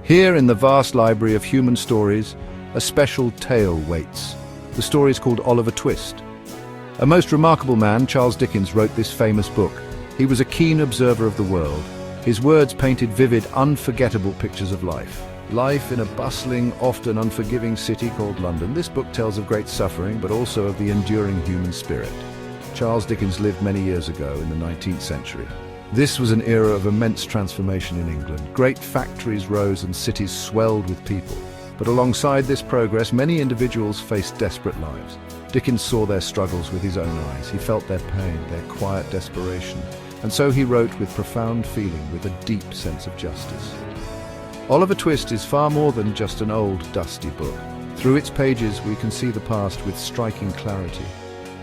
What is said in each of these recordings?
Here in the vast library of human stories, a special tale waits. The story is called Oliver Twist. A most remarkable man, Charles Dickens, wrote this famous book. He was a keen observer of the world. His words painted vivid, unforgettable pictures of life. Life in a bustling, often unforgiving city called London. This book tells of great suffering, but also of the enduring human spirit. Charles Dickens lived many years ago in the 19th century. This was an era of immense transformation in England. Great factories rose and cities swelled with people. But alongside this progress, many individuals faced desperate lives. Dickens saw their struggles with his own eyes. He felt their pain, their quiet desperation. And so he wrote with profound feeling, with a deep sense of justice. Oliver Twist is far more than just an old, dusty book. Through its pages, we can see the past with striking clarity.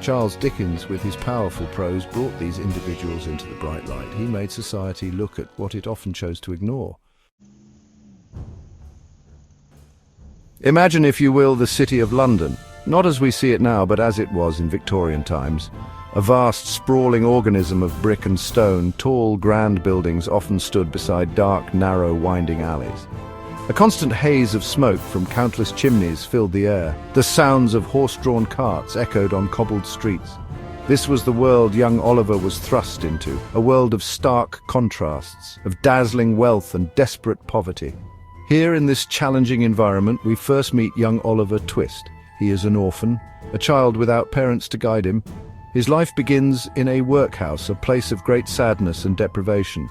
Charles Dickens, with his powerful prose, brought these individuals into the bright light. He made society look at what it often chose to ignore. Imagine, if you will, the city of London, not as we see it now, but as it was in Victorian times. A vast, sprawling organism of brick and stone, tall, grand buildings often stood beside dark, narrow, winding alleys. A constant haze of smoke from countless chimneys filled the air. The sounds of horse-drawn carts echoed on cobbled streets. This was the world young Oliver was thrust into, a world of stark contrasts, of dazzling wealth and desperate poverty. Here in this challenging environment, we first meet young Oliver Twist. He is an orphan, a child without parents to guide him. His life begins in a workhouse, a place of great sadness and deprivation.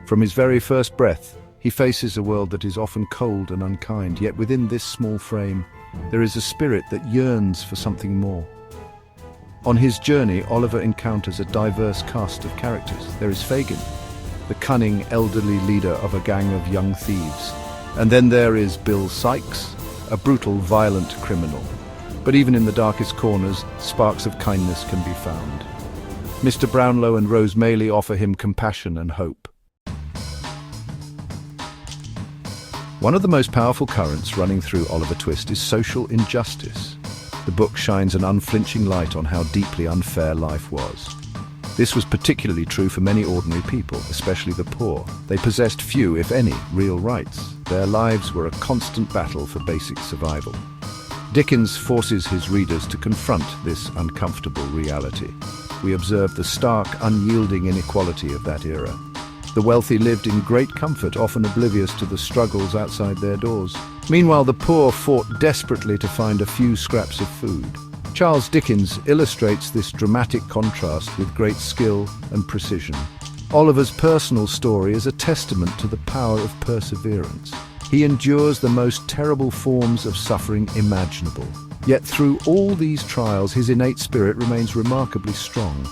From his very first breath, he faces a world that is often cold and unkind, yet within this small frame, there is a spirit that yearns for something more. On his journey, Oliver encounters a diverse cast of characters. There is Fagin, the cunning, elderly leader of a gang of young thieves. And then there is Bill Sikes, a brutal, violent criminal. But even in the darkest corners, sparks of kindness can be found. Mr. Brownlow and Rose Maylie offer him compassion and hope. One of the most powerful currents running through Oliver Twist is social injustice. The book shines an unflinching light on how deeply unfair life was. This was particularly true for many ordinary people, especially the poor. They possessed few, if any, real rights. Their lives were a constant battle for basic survival. Dickens forces his readers to confront this uncomfortable reality. We observe the stark, unyielding inequality of that era. The wealthy lived in great comfort, often oblivious to the struggles outside their doors. Meanwhile, the poor fought desperately to find a few scraps of food. Charles Dickens illustrates this dramatic contrast with great skill and precision. Oliver's personal story is a testament to the power of perseverance. He endures the most terrible forms of suffering imaginable. Yet through all these trials, his innate spirit remains remarkably strong.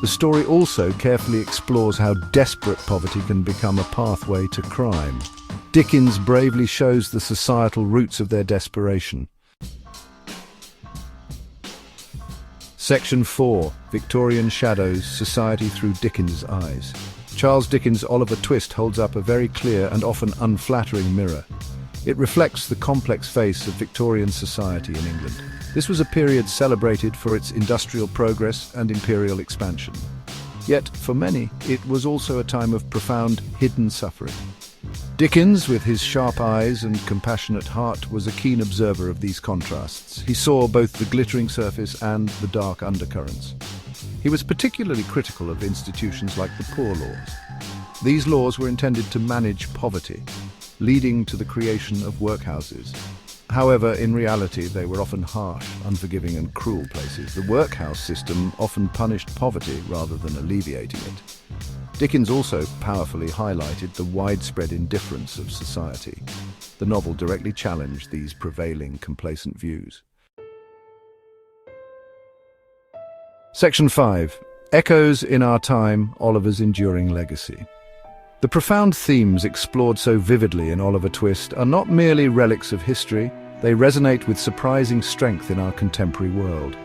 The story also carefully explores how desperate poverty can become a pathway to crime. Dickens bravely shows the societal roots of their desperation. Section 4. Victorian Shadows, Society Through Dickens' Eyes. Charles Dickens' Oliver Twist holds up a very clear and often unflattering mirror. It reflects the complex face of Victorian society in England. This was a period celebrated for its industrial progress and imperial expansion. Yet, for many, it was also a time of profound, hidden suffering. Dickens, with his sharp eyes and compassionate heart, was a keen observer of these contrasts. He saw both the glittering surface and the dark undercurrents. He was particularly critical of institutions like the Poor Laws. These laws were intended to manage poverty, leading to the creation of workhouses. However, in reality, they were often harsh, unforgiving and cruel places. The workhouse system often punished poverty rather than alleviating it. Dickens also powerfully highlighted the widespread indifference of society. The novel directly challenged these prevailing complacent views. Section 5. Echoes in Our Time, Oliver's Enduring Legacy. The profound themes explored so vividly in Oliver Twist are not merely relics of history, they resonate with surprising strength in our contemporary world.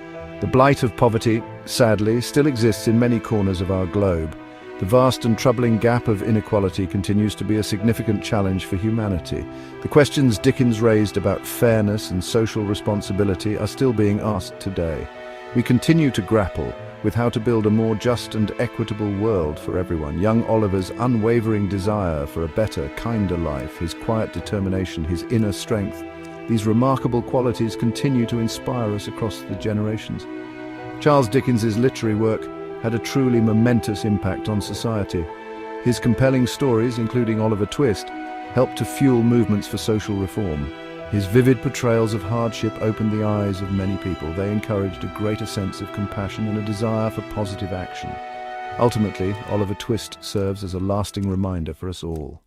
The blight of poverty, sadly, still exists in many corners of our globe. The vast and troubling gap of inequality continues to be a significant challenge for humanity. The questions Dickens raised about fairness and social responsibility are still being asked today. We continue to grapple with how to build a more just and equitable world for everyone. Young Oliver's unwavering desire for a better, kinder life, his quiet determination, his inner strength, these remarkable qualities continue to inspire us across the generations. Charles Dickens's literary work had a truly momentous impact on society. His compelling stories, including Oliver Twist, helped to fuel movements for social reform. His vivid portrayals of hardship opened the eyes of many people. They encouraged a greater sense of compassion and a desire for positive action. Ultimately, Oliver Twist serves as a lasting reminder for us all.